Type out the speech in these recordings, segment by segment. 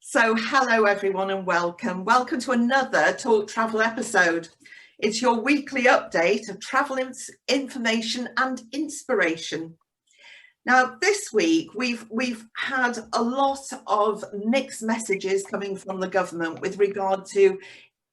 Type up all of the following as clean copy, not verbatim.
So hello everyone and welcome. Welcome to another Talk Travel episode. It's your weekly update of travel information and inspiration. Now this week we've had a lot of mixed messages coming from the government with regard to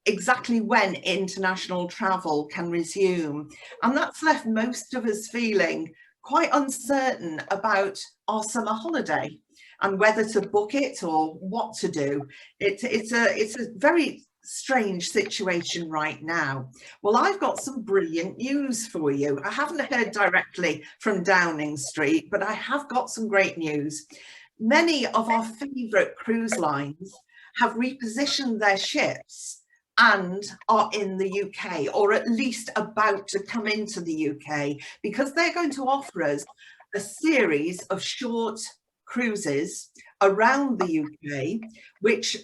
exactly when international travel can resume, and that's left most of us feeling quite uncertain about our summer holiday and whether to book it or what to do. It's a very strange situation right now. Well, I've got some brilliant news for you. I haven't heard directly from Downing Street, but I have got some great news. Many of our favourite cruise lines have repositioned their ships and are in the UK, or at least about to come into the UK, because they're going to offer us a series of short cruises around the UK, which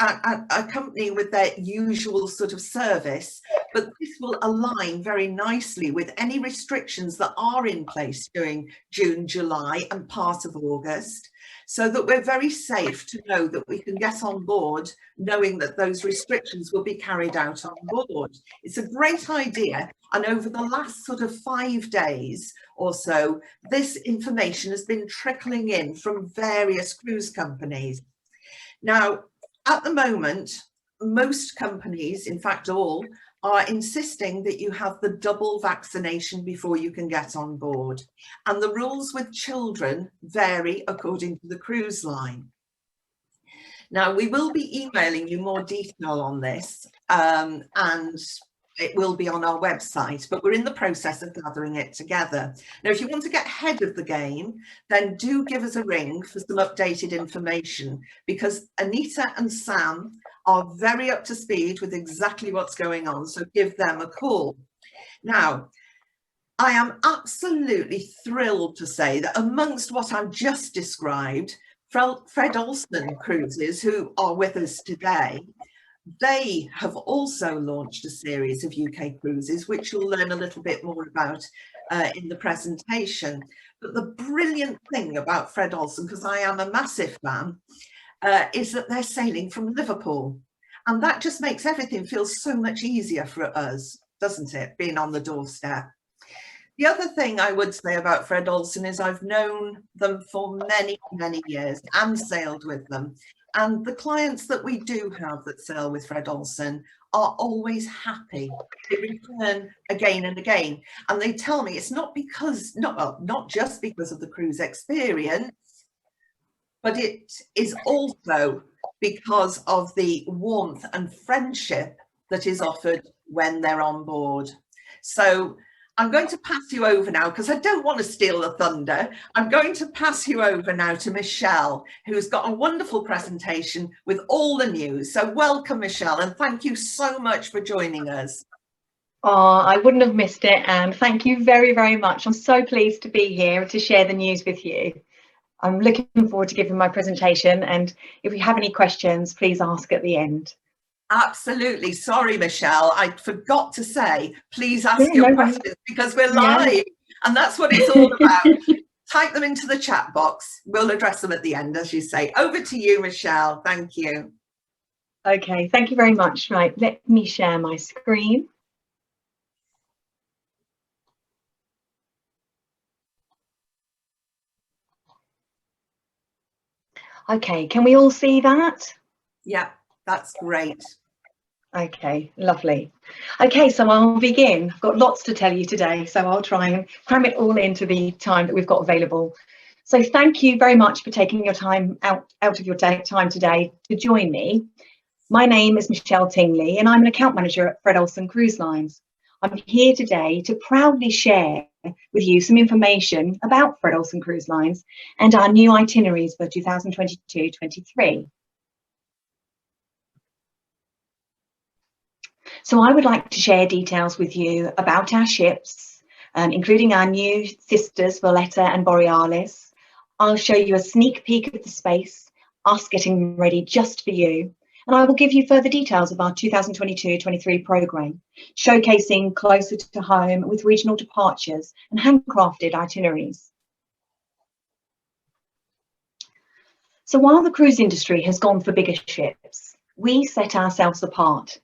accompany with their usual sort of service, but this will align very nicely with any restrictions that are in place during June, July and part of August, so that we're very safe to know that we can get on board knowing that those restrictions will be carried out on board. It's a great idea, and over the last sort of 5 days or so, this information has been trickling in from various cruise companies. Now, at the moment, most companies, in fact all, are insisting that you have the double vaccination before you can get on board. And the rules with children vary according to the cruise line. Now, we will be emailing you more detail on this, and it will be on our website, but we're in the process of gathering it together. Now, if you want to get ahead of the game, then do give us a ring for some updated information, because Anita and Sam are very up to speed with exactly what's going on, so give them a call. Now, I am absolutely thrilled to say that amongst what I've just described, Fred Olsen Cruises, who are with us today, they have also launched a series of UK cruises, which you'll learn a little bit more about in the presentation. But the brilliant thing about Fred Olsen, because I am a massive fan, is that they're sailing from Liverpool. And that just makes everything feel so much easier for us, doesn't it, being on the doorstep. The other thing I would say about Fred Olsen is I've known them for many, many years and sailed with them. And the clients that we do have that sail with Fred Olsen are always happy. They return again and again. And they tell me it's not because, not just because of the cruise experience, but it is also because of the warmth and friendship that is offered when they're on board. So I'm going to pass you over now, because I don't want to steal the thunder. I'm going to pass you over now to Michelle, who's got a wonderful presentation with all the news. So welcome, Michelle, and thank you so much for joining us. Oh, I wouldn't have missed it, and thank you very, very much. I'm so pleased to be here to share the news with you. I'm looking forward to giving my presentation, and if you have any questions, please ask at the end. Absolutely. Sorry, Michelle, I forgot to say, please ask your questions, because we're live, and that's what it's all about. Type them into the chat box. We'll address them at the end, as you say. Over to you, Michelle. Thank you. Okay, thank you very much. Right, let me share my screen. Okay, can we all see that? Yeah, that's great. Okay, lovely. Okay, so I'll begin. I've got lots to tell you today, so I'll try and cram it all into the time that we've got available. So thank you very much for taking your time out of your time today to join me. My name is Michelle Tingley, and I'm an account manager at Fred Olsen Cruise Lines. I'm here today to proudly share with you some information about Fred Olsen Cruise Lines and our new itineraries for 2022-23. So I would like to share details with you about our ships, including our new sisters, Valletta and Borealis. I'll show you a sneak peek of the space, us getting ready just for you. And I will give you further details of our 2022-23 programme, showcasing closer to home with regional departures and handcrafted itineraries. So while the cruise industry has gone for bigger ships, we set ourselves apart,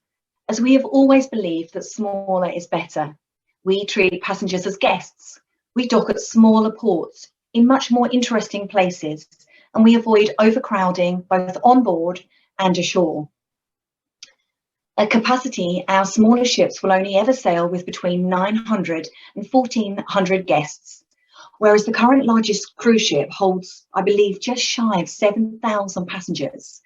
as we have always believed that smaller is better. We treat passengers as guests. We dock at smaller ports in much more interesting places, and we avoid overcrowding both on board and ashore. At capacity, our smaller ships will only ever sail with between 900 and 1,400 guests, whereas the current largest cruise ship holds, I believe, just shy of 7,000 passengers.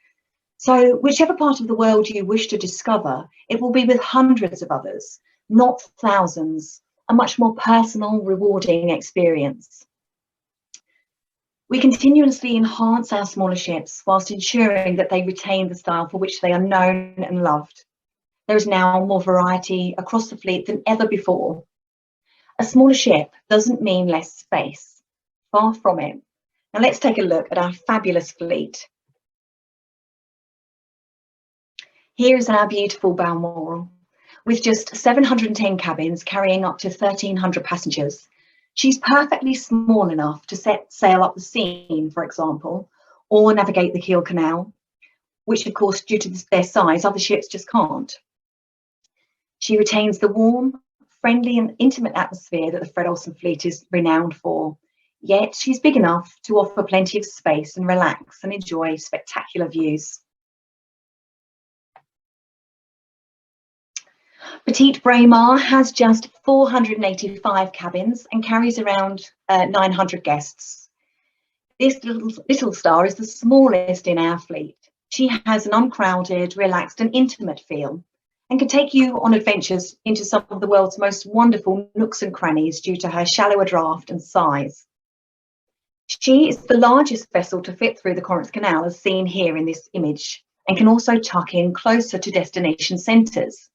So whichever part of the world you wish to discover, it will be with hundreds of others, not thousands, a much more personal, rewarding experience. We continuously enhance our smaller ships whilst ensuring that they retain the style for which they are known and loved. There is now more variety across the fleet than ever before. A smaller ship doesn't mean less space. Far from it. Now let's take a look at our fabulous fleet. Here is our beautiful Balmoral. With just 710 cabins carrying up to 1,300 passengers, she's perfectly small enough to set sail up the Seine, for example, or navigate the Kiel Canal, which of course, due to their size, other ships just can't. She retains the warm, friendly and intimate atmosphere that the Fred Olsen fleet is renowned for, yet she's big enough to offer plenty of space and relax and enjoy spectacular views. Petite Braemar has just 485 cabins and carries around 900 guests. This little star is the smallest in our fleet. She has an uncrowded, relaxed and intimate feel, and can take you on adventures into some of the world's most wonderful nooks and crannies due to her shallower draft and size. She is the largest vessel to fit through the Corinth Canal, as seen here in this image, and can also tuck in closer to destination centres.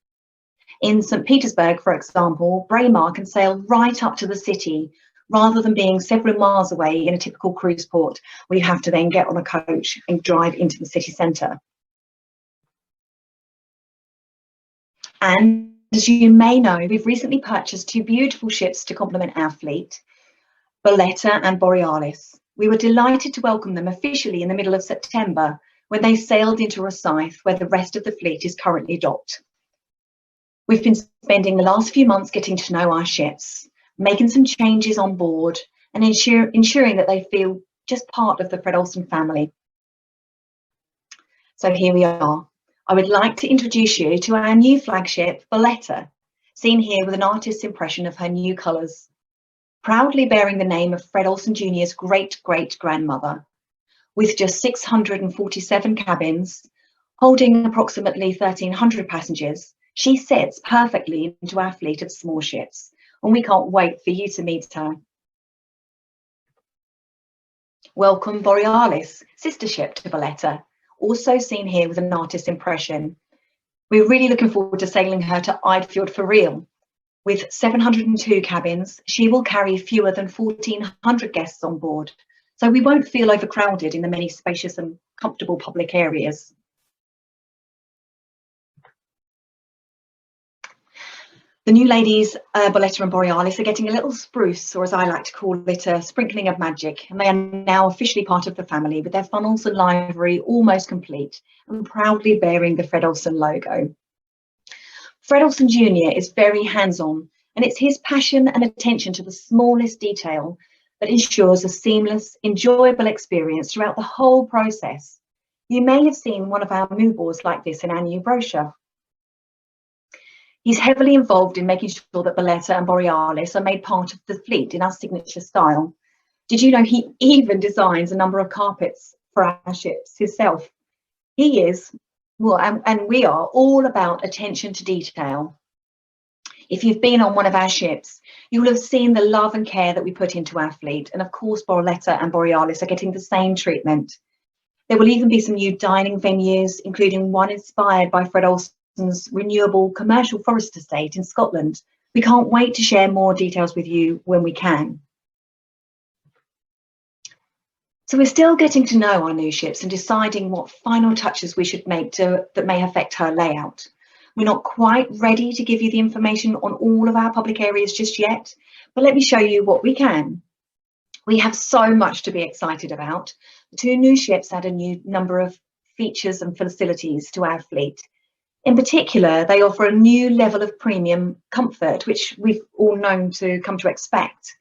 In St. Petersburg, for example, Braemar can sail right up to the city, rather than being several miles away in a typical cruise port, where you have to then get on a coach and drive into the city centre. And as you may know, we've recently purchased two beautiful ships to complement our fleet, Boletta and Borealis. We were delighted to welcome them officially in the middle of September, when they sailed into Rosyth, where the rest of the fleet is currently docked. We've been spending the last few months getting to know our ships, making some changes on board and ensuring that they feel just part of the Fred Olsen family. So here we are. I would like to introduce you to our new flagship, Boletta, seen here with an artist's impression of her new colours, proudly bearing the name of Fred Olsen Jr.'s great-great-grandmother. With just 647 cabins, holding approximately 1,300 passengers, she sits perfectly into our fleet of small ships, and we can't wait for you to meet her. Welcome Borealis, sister ship to Boletta, also seen here with an artist's impression. We're really looking forward to sailing her to Eidfjord for real. With 702 cabins, she will carry fewer than 1,400 guests on board, so we won't feel overcrowded in the many spacious and comfortable public areas. The new ladies, Boletta and Borealis, are getting a little spruce, or as I like to call it, a sprinkling of magic, and they are now officially part of the family, with their funnels and livery almost complete and proudly bearing the Fred Olsen logo. Fred Olsen Jr. is very hands-on, and it's his passion and attention to the smallest detail that ensures a seamless, enjoyable experience throughout the whole process. You may have seen one of our mood boards like this in our new brochure. He's heavily involved in making sure that Boletta and Borealis are made part of the fleet in our signature style. Did you know he even designs a number of carpets for our ships himself? He is, well, and we are all about attention to detail. If you've been on one of our ships, you will have seen the love and care that we put into our fleet. And of course, Boletta and Borealis are getting the same treatment. There will even be some new dining venues, including one inspired by Fred Olsen's renewable commercial forest estate in Scotland. We can't wait to share more details with you when we can. So we're still getting to know our new ships and deciding what final touches we should make that may affect her layout. We're not quite ready to give you the information on all of our public areas just yet, but let me show you what we can. We have so much to be excited about. The 2 new ships add a new number of features and facilities to our fleet. In particular, they offer a new level of premium comfort, which we've all known to come to expect.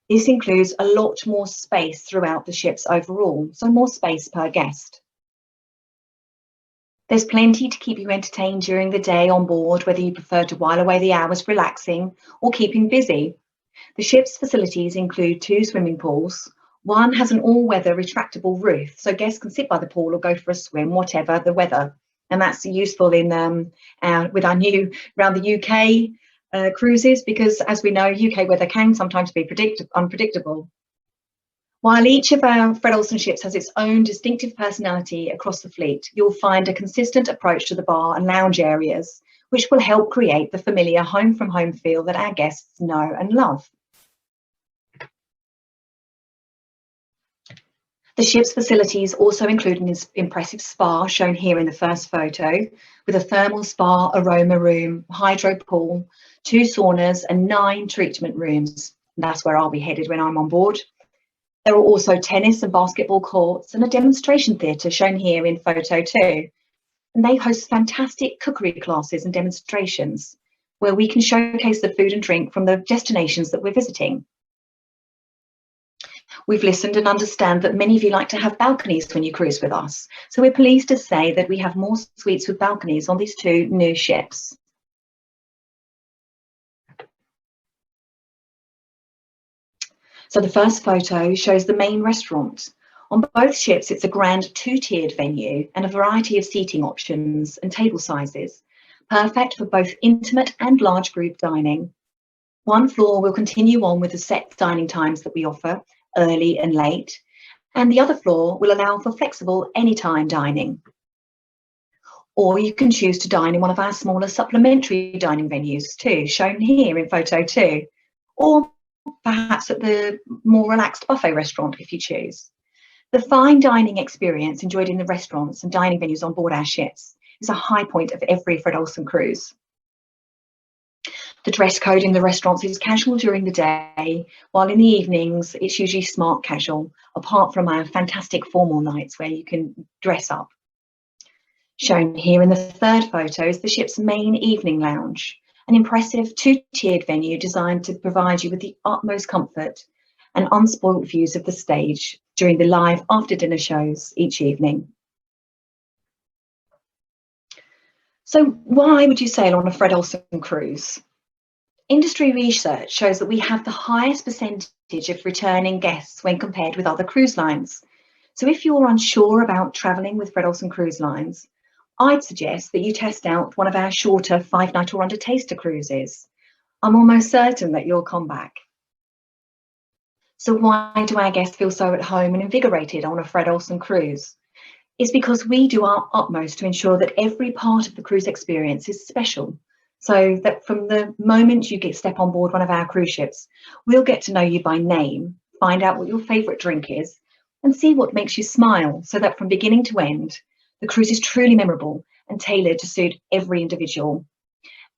This includes a lot more space throughout the ships overall, so more space per guest. There's plenty to keep you entertained during the day on board, whether you prefer to while away the hours relaxing or keeping busy. The ship's facilities include 2 swimming pools. One has an all-weather retractable roof, so guests can sit by the pool or go for a swim, whatever the weather. And that's useful in with our new around the UK cruises, because as we know, UK weather can sometimes be unpredictable. While each of our Fred Olsen ships has its own distinctive personality across the fleet, you'll find a consistent approach to the bar and lounge areas, which will help create the familiar home from home feel that our guests know and love. The ship's facilities also include an impressive spa shown here in the first photo, with a thermal spa, aroma room, hydro pool, 2 saunas and 9 treatment rooms. And that's where I'll be headed when I'm on board. There are also tennis and basketball courts and a demonstration theatre shown here in photo 2. And they host fantastic cookery classes and demonstrations where we can showcase the food and drink from the destinations that we're visiting. We've listened and understand that many of you like to have balconies when you cruise with us. So we're pleased to say that we have more suites with balconies on these 2 new ships. So the first photo shows the main restaurant. On both ships, it's a grand 2-tiered venue and a variety of seating options and table sizes, perfect for both intimate and large group dining. One floor will continue on with the set dining times that we offer, early and late, and the other floor will allow for flexible anytime dining. Or you can choose to dine in one of our smaller supplementary dining venues too, shown here in photo 2, or perhaps at the more relaxed buffet restaurant if you choose. The fine dining experience enjoyed in the restaurants and dining venues on board our ships is a high point of every Fred Olsen cruise. The dress code in the restaurants is casual during the day, while in the evenings it's usually smart casual, apart from our fantastic formal nights where you can dress up. Shown here in the third photo is the ship's main evening lounge, an impressive 2-tiered venue designed to provide you with the utmost comfort and unspoilt views of the stage during the live after-dinner shows each evening. So why would you sail on a Fred Olsen cruise? Industry research shows that we have the highest percentage of returning guests when compared with other cruise lines. So if you're unsure about travelling with Fred Olsen Cruise Lines, I'd suggest that you test out one of our shorter 5-night or under taster cruises. I'm almost certain that you'll come back. So why do our guests feel so at home and invigorated on a Fred Olsen cruise? It's because we do our utmost to ensure that every part of the cruise experience is special, so that from the moment you step on board one of our cruise ships, we'll get to know you by name, find out what your favourite drink is, and see what makes you smile, so that from beginning to end, the cruise is truly memorable and tailored to suit every individual.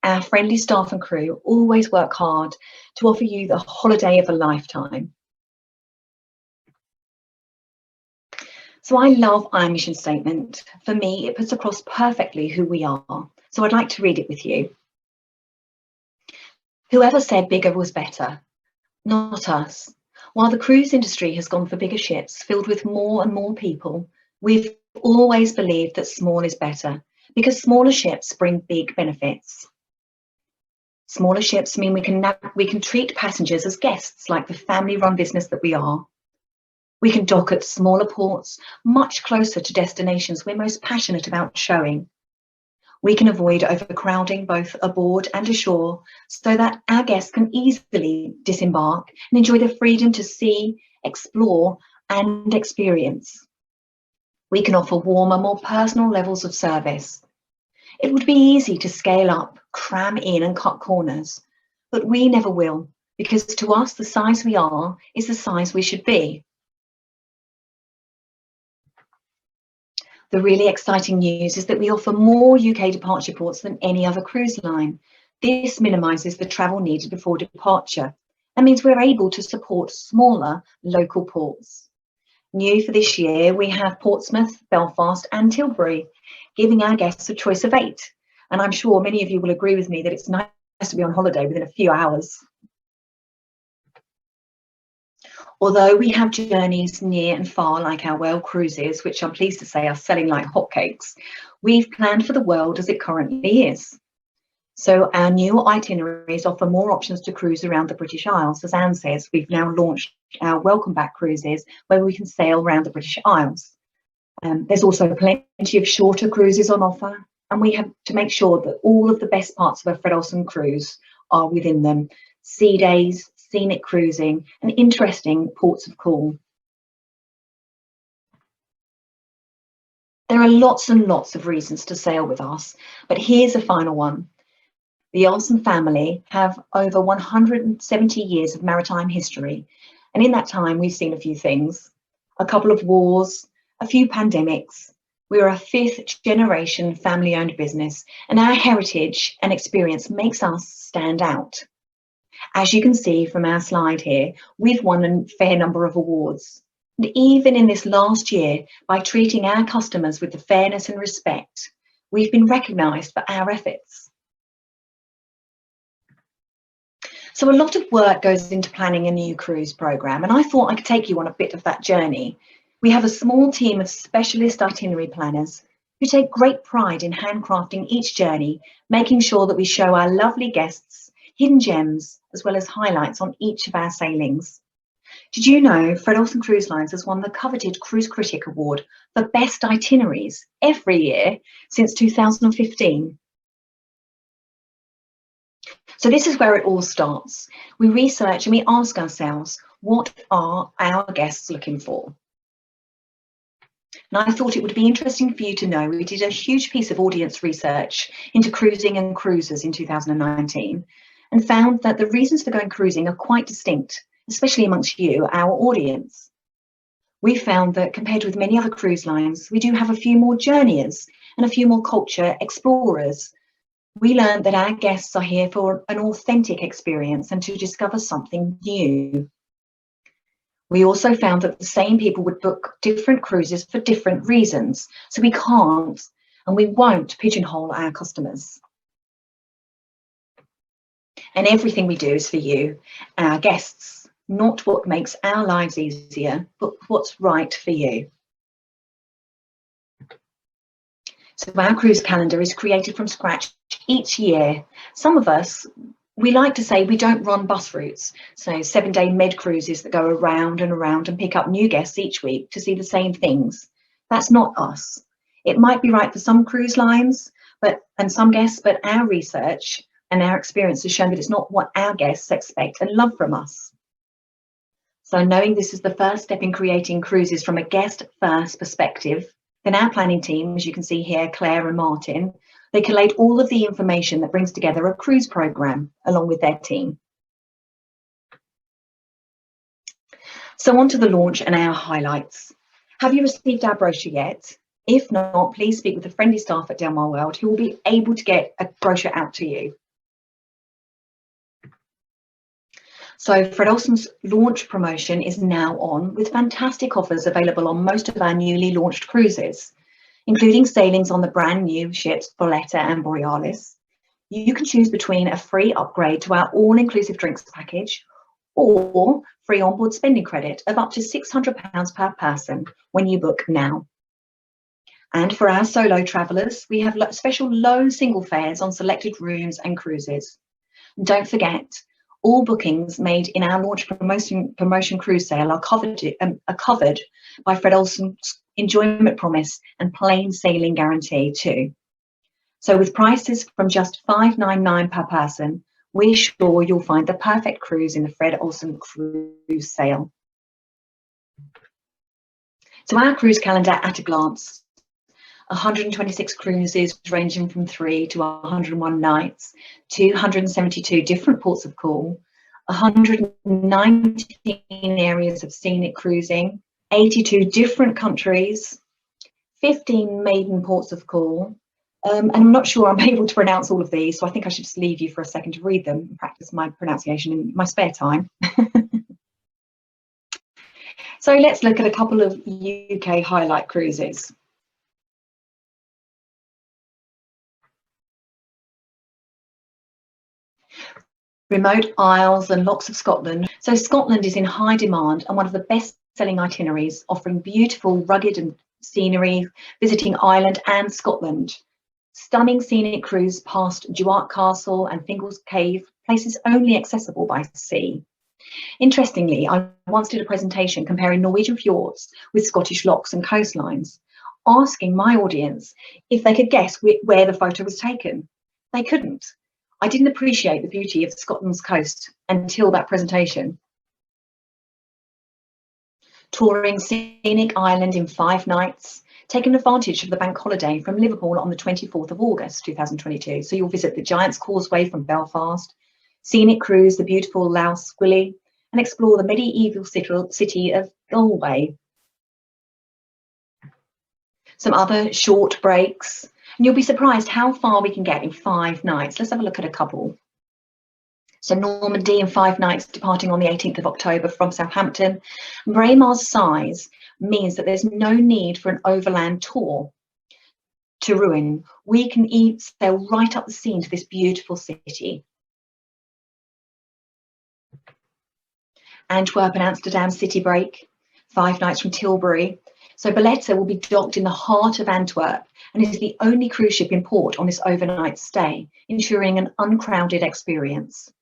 Our friendly staff and crew always work hard to offer you the holiday of a lifetime. So I love our mission statement. For me, it puts across perfectly who we are. So I'd like to read it with you. Whoever said bigger was better? Not us. While the cruise industry has gone for bigger ships filled with more and more people, we've always believed that small is better, because smaller ships bring big benefits. Smaller ships mean we can treat passengers as guests, like the family-run business that we are. We can dock at smaller ports, much closer to destinations we're most passionate about showing. We can avoid overcrowding both aboard and ashore, so that our guests can easily disembark and enjoy the freedom to see, explore, and experience. We can offer warmer, more personal levels of service. It would be easy to scale up, cram in, and cut corners, but we never will, because to us, the size we are is the size we should be. The really exciting news is that we offer more UK departure ports than any other cruise line. This minimises the travel needed before departure and means we're able to support smaller local ports. New for this year, we have Portsmouth, Belfast and Tilbury, giving our guests a choice of 8. And I'm sure many of you will agree with me that it's nice to be on holiday within a few hours. Although we have journeys near and far like our Whale cruises, which I'm pleased to say are selling like hotcakes, we've planned for the world as it currently is. So our new itineraries offer more options to cruise around the British Isles. As Anne says, we've now launched our Welcome Back cruises where we can sail around the British Isles. There's also plenty of shorter cruises on offer, and we have to make sure that all of the best parts of a Fred Olsen cruise are within them. Sea days, scenic cruising and interesting ports of call. There are lots and lots of reasons to sail with us, but here's a final one. The Olsen family have over 170 years of maritime history, and in that time we've seen a few things. A couple of wars, a few pandemics. We're a 5th generation family-owned business, and our heritage and experience makes us stand out. As you can see from our slide here, we've won a fair number of awards. And even in this last year, by treating our customers with the fairness and respect, we've been recognised for our efforts. So a lot of work goes into planning a new cruise programme, and I thought I could take you on a bit of that journey. We have a small team of specialist itinerary planners who take great pride in handcrafting each journey, making sure that we show our lovely guests hidden gems as well as highlights on each of our sailings. Did you know Fred Olsen Cruise Lines has won the coveted Cruise Critic Award for Best Itineraries every year since 2015? So this is where it all starts. We research and we ask ourselves, what are our guests looking for? And I thought it would be interesting for you to know we did a huge piece of audience research into cruising and cruises in 2019 and found that the reasons for going cruising are quite distinct, especially amongst you, our audience. We found that compared with many other cruise lines, we do have a few more journeyers and a few more culture explorers. We learned that our guests are here for an authentic experience and to discover something new. We also found that the same people would book different cruises for different reasons, so we can't and we won't pigeonhole our customers. And everything we do is for you, our guests, not what makes our lives easier, but what's right for you. So our cruise calendar is created from scratch each year. Some of us, we like to say we don't run bus routes, so 7-day med cruises that go around and around and pick up new guests each week to see the same things. That's not us. It might be right for some cruise lines and some guests, but our research and our experience has shown that it's not what our guests expect and love from us. So knowing this is the first step in creating cruises from a guest-first perspective, then our planning team, as you can see here, Claire and Martin, they collate all of the information that brings together a cruise programme along with their team. So on to the launch and our highlights. Have you received our brochure yet? If not, please speak with the friendly staff at Balmoral World who will be able to get a brochure out to you. So Fred Olsen's launch promotion is now on with fantastic offers available on most of our newly launched cruises, including sailings on the brand new ships Boletta and Borealis. You can choose between a free upgrade to our all-inclusive drinks package or free onboard spending credit of up to £600 per person when you book now. And for our solo travellers, we have special low single fares on selected rooms and cruises. And don't forget, all bookings made in our launch promotion cruise sale are covered by Fred Olsen's enjoyment promise and plain sailing guarantee too. So with prices from just $5.99 per person, we're sure you'll find the perfect cruise in the Fred Olsen cruise sale. So our cruise calendar at a glance. 126 cruises ranging from 3 to 101 nights, 272 different ports of call, 119 areas of scenic cruising, 82 different countries, 15 maiden ports of call, and I'm not sure I'm able to pronounce all of these, so I think I should just leave you for a second to read them and practice my pronunciation in my spare time. So let's look at a couple of UK highlight cruises. Remote Isles and Lochs of Scotland. So Scotland is in high demand and one of the best-selling itineraries, offering beautiful, rugged and scenery, visiting Ireland and Scotland. Stunning scenic cruise past Duart Castle and Fingal's Cave, places only accessible by sea. Interestingly, I once did a presentation comparing Norwegian fjords with Scottish lochs and coastlines, asking my audience if they could guess where the photo was taken. They couldn't. I didn't appreciate the beauty of Scotland's coast until that presentation. Touring scenic Ireland in 5 nights, taking advantage of the bank holiday from Liverpool on the 24th of August 2022. So you'll visit the Giant's Causeway from Belfast, scenic cruise the beautiful Lough Swilly, and explore the medieval city of Galway. Some other short breaks, and you'll be surprised how far we can get in 5 nights. Let's have a look at a couple. So Normandy in 5 nights, departing on the 18th of October from Southampton. Braemar's size means that there's no need for an overland tour to Rouen. We can sail right up the scene to this beautiful city. Antwerp and Amsterdam city break, 5 nights from Tilbury. So Boletta will be docked in the heart of Antwerp and is the only cruise ship in port on this overnight stay, ensuring an uncrowded experience.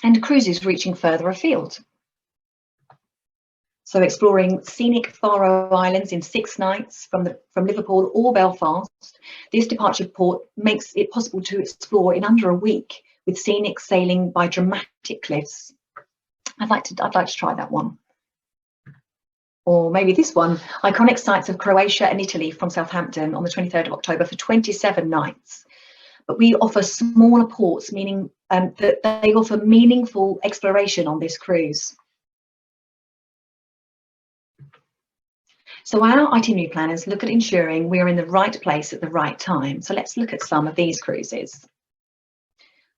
And cruises reaching further afield. So exploring scenic Faroe Islands in 6 nights from Liverpool or Belfast. This departure port makes it possible to explore in under a week with scenic sailing by dramatic cliffs. I'd like to try that one. Or maybe this one, iconic sites of Croatia and Italy from Southampton on the 23rd of October for 27 nights. But we offer smaller ports, meaning that they offer meaningful exploration on this cruise. So our itinerary planners look at ensuring we are in the right place at the right time. So let's look at some of these cruises.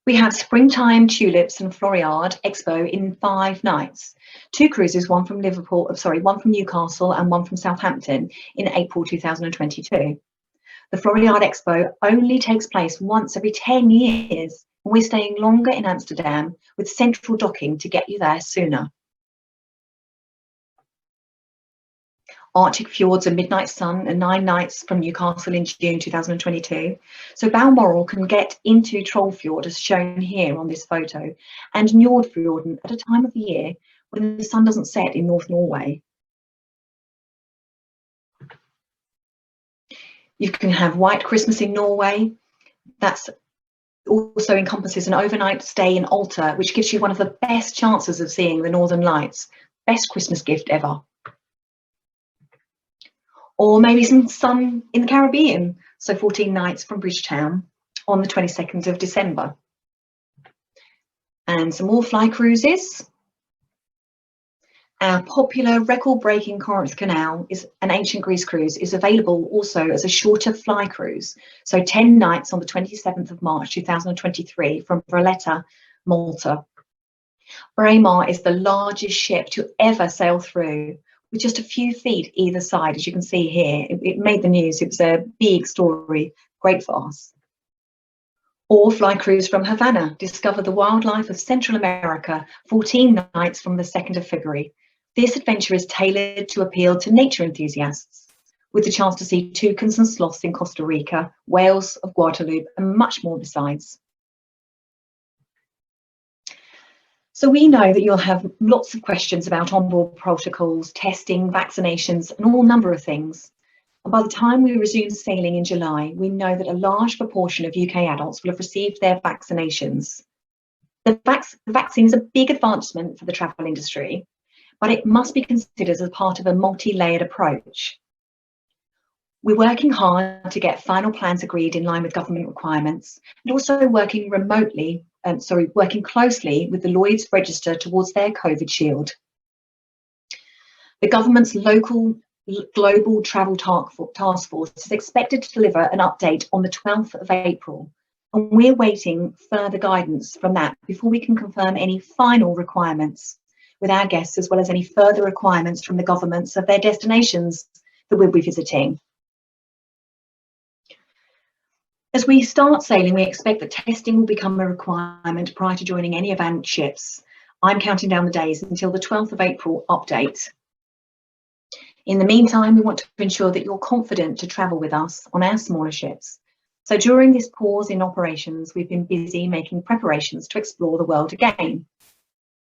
We have Springtime Tulips and Floriade Expo in 5 nights. 2 cruises, one from Newcastle and one from Southampton in April 2022. The Floriade Expo only takes place once every 10 years, and we're staying longer in Amsterdam with central docking to get you there sooner. Arctic Fjords and Midnight Sun and 9 nights from Newcastle in June 2022. So Balmoral can get into Trollfjord as shown here on this photo, and Nordfjorden at a time of the year when the sun doesn't set in North Norway. You can have White Christmas in Norway. That's also encompasses an overnight stay in Alta, which gives you one of the best chances of seeing the Northern Lights. Best Christmas gift ever. Or maybe some sun in the Caribbean, so 14 nights from Bridgetown on the 22nd of December. And some more fly cruises. Our popular record-breaking Corinth Canal is an ancient Greece cruise, is available also as a shorter fly cruise, so 10 nights on the 27th of March 2023 from Valletta, Malta. Braemar is the largest ship to ever sail through, with just a few feet either side, as you can see here. It made the news. It was a big story, great for us. Or fly cruise from Havana, discover the wildlife of Central America, 14 nights from the 2nd of February. This adventure is tailored to appeal to nature enthusiasts, with the chance to see toucans and sloths in Costa Rica, whales of Guadeloupe, and much more besides. So we know that you'll have lots of questions about onboard protocols, testing, vaccinations, and all number of things. And by the time we resume sailing in July, we know that a large proportion of UK adults will have received their vaccinations. The vaccine is a big advancement for the travel industry, but it must be considered as part of a multi-layered approach. We're working hard to get final plans agreed in line with government requirements, and also working closely with the Lloyd's Register towards their COVID shield. The government's local global travel task force is expected to deliver an update on the 12th of April, and we're waiting further guidance from that before we can confirm any final requirements, with our guests, as well as any further requirements from the governments of their destinations that we'll be visiting. As we start sailing, we expect that testing will become a requirement prior to joining any of our ships. I'm counting down the days until the 12th of April update. In the meantime, we want to ensure that you're confident to travel with us on our smaller ships. So during this pause in operations, we've been busy making preparations to explore the world again.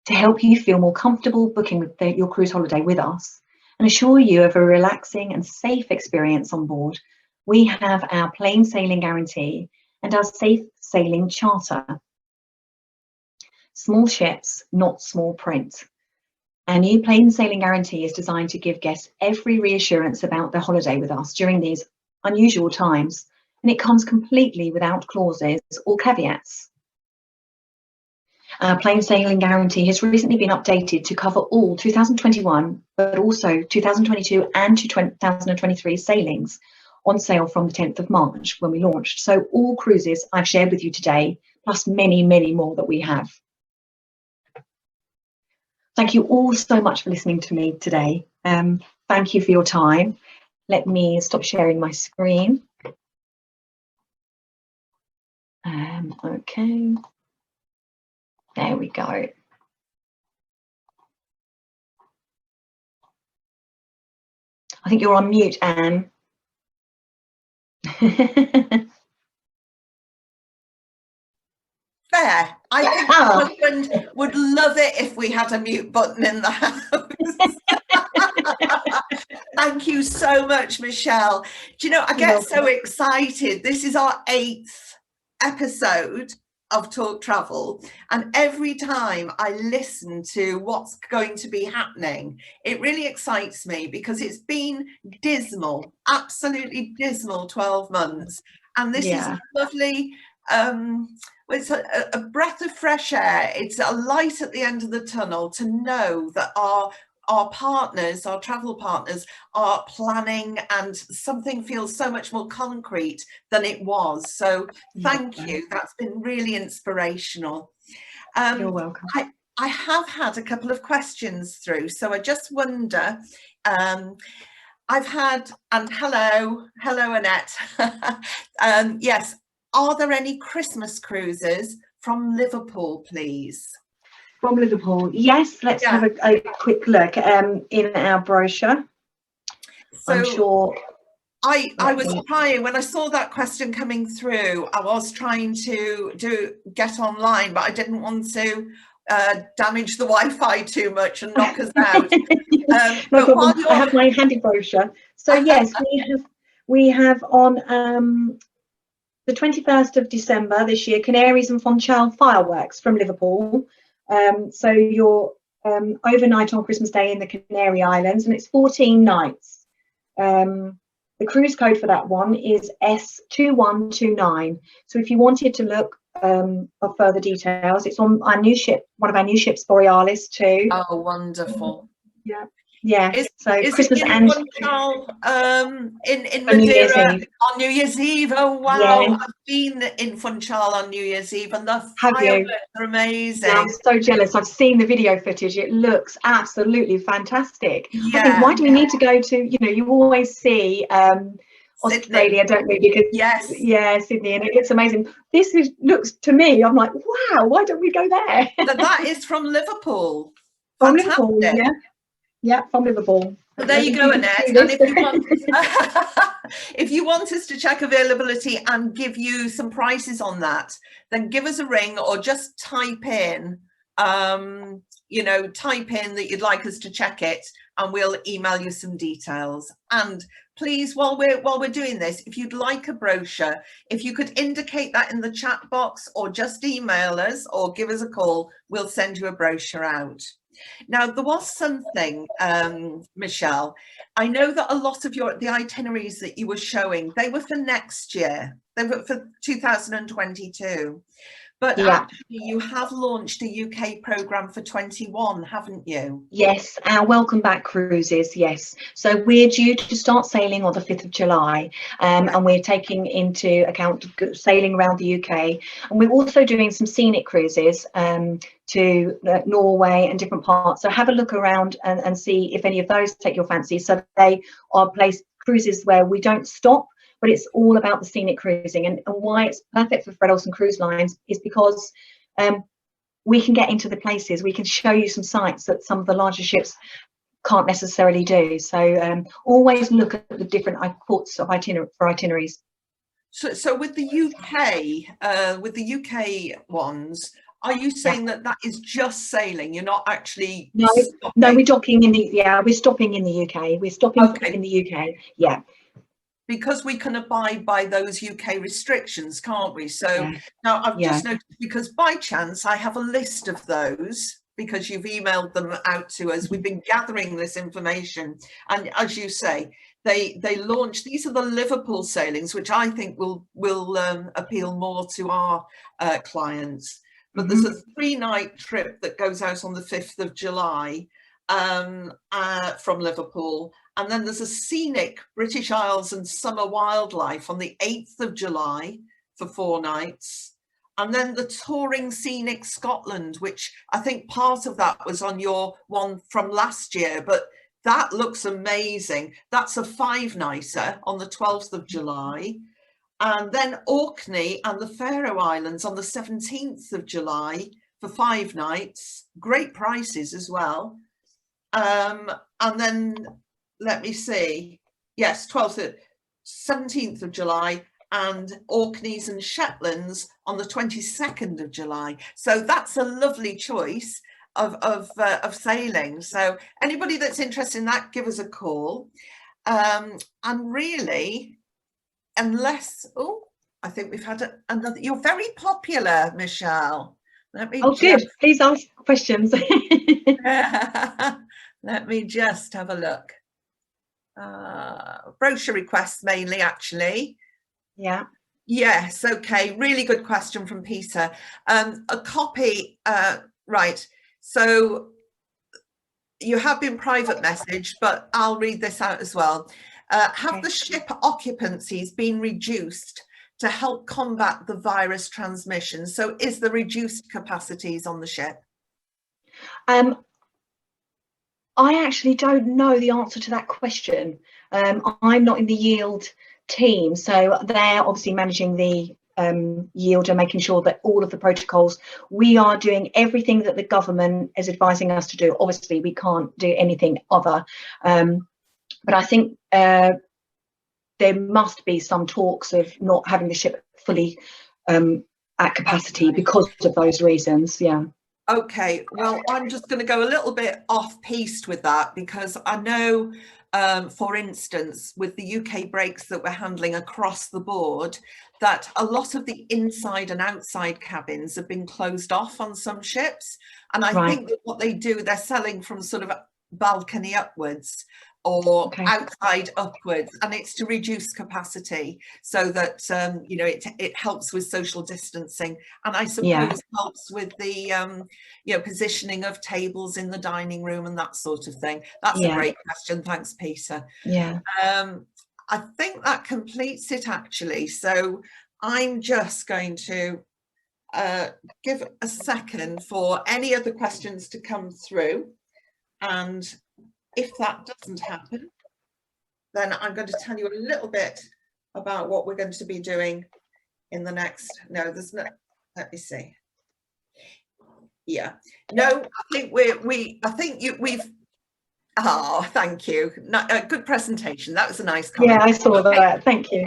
To help you feel more comfortable booking your cruise holiday with us and assure you of a relaxing and safe experience on board, we have our plain sailing guarantee and our safe sailing charter. Small ships, not small print. Our new plain sailing guarantee is designed to give guests every reassurance about their holiday with us during these unusual times, and it comes completely without clauses or caveats. Our plain sailing guarantee has recently been updated to cover all 2021, but also 2022 and 2023 sailings on sale from the 10th of March when we launched. So all cruises I've shared with you today, plus many, many more that we have. Thank you all so much for listening to me today. Thank you for your time. Let me stop sharing my screen. Okay. There we go. I think you're on mute, Anne. Fair. I think my husband would love it if we had a mute button in the house. Thank you so much, Michelle. Do you know, I get so excited. This is our 8th episode of Talk Travel, and every time I listen to what's going to be happening, it really excites me because it's been dismal, absolutely dismal 12 months, and this is lovely. It's a breath of fresh air. It's a light at the end of the tunnel to know that our partners, our travel partners, are planning, and something feels so much more concrete than it was. So thank you. That's been really inspirational. You're welcome. I have had a couple of questions through, so I just wonder, I've had, and hello Annette. Yes, are there any Christmas cruises from Liverpool, please? From Liverpool, yes. Let's have a quick look in our brochure. So I'm sure. I was trying, when I saw that question coming through, I was trying to get online, but I didn't want to damage the Wi-Fi too much and knock us out. No problem. I have my handy brochure. So yes, we have on the 21st of December this year, Canaries and Fonchal fireworks from Liverpool. So you're overnight on Christmas Day in the Canary Islands, and it's 14 nights. The cruise code for that one is S2129. So if you wanted to look of further details, it's on our new ship, one of our new ships, Borealis too. Oh, wonderful. Yeah. So is Christmas it and in Madeira on New Year's Eve. Oh wow! Yeah. I've been in Funchal on New Year's Eve, and the fireworks are amazing. Yeah, I'm so jealous. I've seen the video footage. It looks absolutely fantastic. Yeah. I think, why do we need to go to? You know, you always see Australia, don't we? Because Sydney, and it's amazing. This looks to me. I'm like, wow. Why don't we go there? That is from Liverpool. From Liverpool, yeah. Yeah, from Liverpool. Well, there you go, Annette. And if you want us to check availability and give you some prices on that, then give us a ring or just type in, type in that you'd like us to check it, and we'll email you some details. And please, while we're doing this, if you'd like a brochure, if you could indicate that in the chat box or just email us or give us a call, we'll send you a brochure out. Now, there was something, Michelle, I know that a lot of the itineraries that you were showing, they were for next year, they were for 2022. But Yeah. actually, you have launched a UK programme for 21, haven't you? Yes, our welcome back cruises, yes. So we're due to start sailing on the 5th of July, and we're taking into account sailing around the UK. And we're also doing some scenic cruises to Norway and different parts. So have a look around and see if any of those take your fancy. So they are cruises where we don't stop, but it's all about the scenic cruising. And why it's perfect for Fred Olsen Cruise Lines is because we can get into the places, we can show you some sites that some of the larger ships can't necessarily do. So always look at the different ports of itineraries. So with the UK ones, are you saying that is just sailing? You're not actually stopping? No, we're docking in we're stopping in the UK. We're stopping in the UK. Yeah. Because we can abide by those UK restrictions, can't we? So now I've just noticed, because by chance I have a list of those, because you've emailed them out to us. We've been gathering this information, and as you say, they launched, these are the Liverpool Sailings, which I think will appeal more to our clients. But there's a 3-night trip that goes out on the 5th of July from Liverpool. And then there's a scenic British Isles and summer wildlife on the 8th of July for 4 nights. And then the touring scenic Scotland, which I think part of that was on your one from last year, but that looks amazing. That's a 5-nighter on the 12th of July. And then Orkney and the Faroe Islands on the 17th of July for 5 nights. Great prices as well. And then let me see. Yes, 17th of July, and Orkneys and Shetlands on the 22nd of July. So that's a lovely choice of sailing. So anybody that's interested in that, give us a call. And really, unless, I think we've had another. You're very popular, Michelle. Let me good. Please ask questions. Let me just have a look. Brochure requests mainly, actually. Yeah. Yes, okay. Really good question from Peter. A copy, right. So you have been private messaged, but I'll read this out as well. Have the ship occupancies been reduced to help combat the virus transmission? So is there reduced capacities on the ship? I actually don't know the answer to that question. I'm not in the yield team, so they're obviously managing the yield and making sure that all of the protocols, we are doing everything that the government is advising us to do. Obviously, we can't do anything other, but I think there must be some talks of not having the ship fully at capacity because of those reasons. Yeah. Okay, well, I'm just going to go a little bit off-piste with that, because I know, for instance, with the UK breaks that we're handling across the board, that a lot of the inside and outside cabins have been closed off on some ships. And I think that what they do, they're selling from sort of balcony upwards or outside upwards, and it's to reduce capacity so that you know, it helps with social distancing, and I suppose helps with the you know, positioning of tables in the dining room and that sort of thing. That's a great question. Thanks, Peter. I think that completes it, actually. So I'm just going to give a second for any other questions to come through, and if that doesn't happen, then I'm going to tell you a little bit about what we're going to be doing in the next. No, there's no. Let me see. Yeah. No, I think we've. Oh, thank you. Good presentation. That was a nice comment. Yeah, I saw that. Thank you.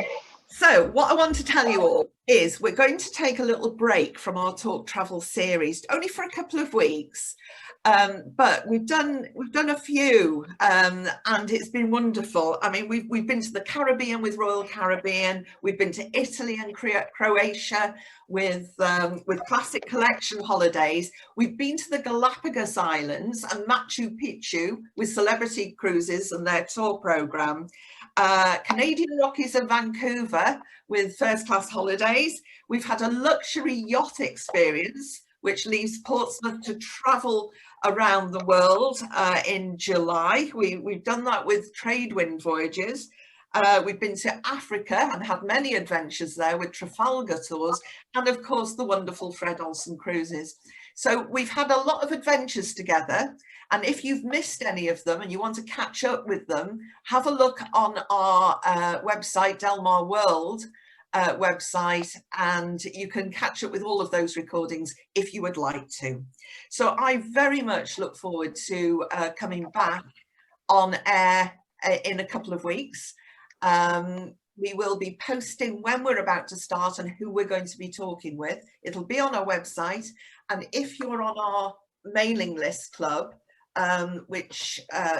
So what I want to tell you all is we're going to take a little break from our Talk Travel series, only for a couple of weeks. But we've done a few, and it's been wonderful. I mean, we've been to the Caribbean with Royal Caribbean. We've been to Italy and Croatia with Classic Collection holidays. We've been to the Galapagos Islands and Machu Picchu with Celebrity Cruises and their tour program. Canadian Rockies and Vancouver with first class holidays. We've had a luxury yacht experience, which leaves Portsmouth to travel around the world in July. We've done that with trade wind voyages. We've been to Africa and had many adventures there with Trafalgar tours, and of course the wonderful Fred Olsen cruises. So we've had a lot of adventures together, and if you've missed any of them and you want to catch up with them, have a look on our website, Delmar World website, and you can catch up with all of those recordings if you would like to. So I very much look forward to coming back on air in a couple of weeks. We will be posting when we're about to start and who we're going to be talking with. It'll be on our website, and if you're on our mailing list club, which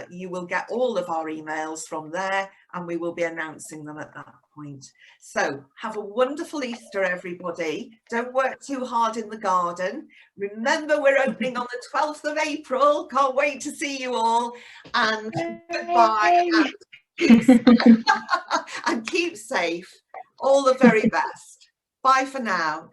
you will get all of our emails from there, and we will be announcing them at that point. So have a wonderful Easter, everybody. Don't work too hard in the garden. Remember, we're opening on the 12th of April. Can't wait to see you all, and goodbye. And keep safe. All the very best. Bye for now.